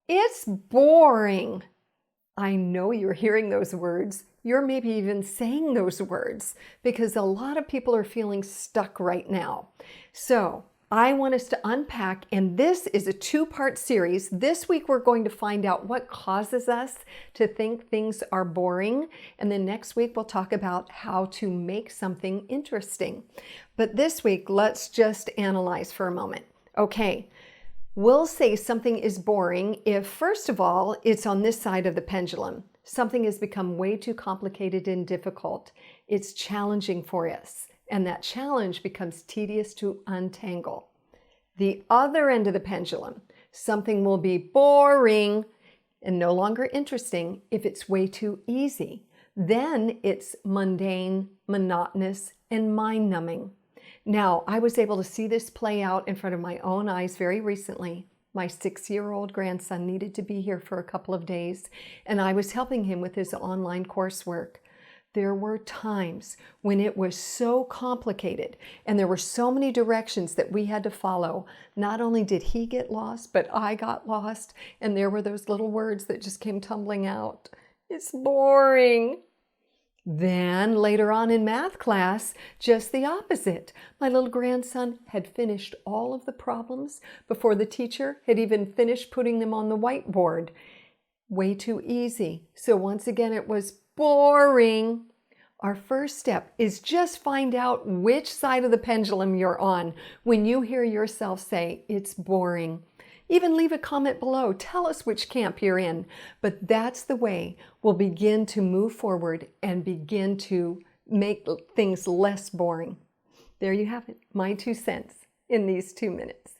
It's boring. I know you're hearing those words. You're maybe even saying those words because a lot of people are feeling stuck right now. So I want us to unpack, and this is a two-part series. This week we're going to find out what causes us to think things are boring, and then next week we'll talk about how to make something interesting. But this week, let's just analyze for a moment. Okay. We'll say something is boring if, first of all, it's on this side of the pendulum. Something has become way too complicated and difficult. It's challenging for us, and that challenge becomes tedious to untangle. The other end of the pendulum, something will be boring and no longer interesting if it's way too easy. Then it's mundane, monotonous, and mind-numbing. Now, I was able to see this play out in front of my own eyes very recently. My 6-year-old grandson needed to be here for a couple of days, and I was helping him with his online coursework. There were times when it was so complicated and there were so many directions that we had to follow. Not only did he get lost, but I got lost, and there were those little words that just came tumbling out. It's boring. Then later on in math class, just the opposite. My little grandson had finished all of the problems before the teacher had even finished putting them on the whiteboard. Way too easy. So once again, it was boring. Our first step is just find out which side of the pendulum you're on when you hear yourself say, it's boring. Even leave a comment below. Tell us which camp you're in. But that's the way we'll begin to move forward and begin to make things less boring. There you have it, my 2 cents in these 2 minutes.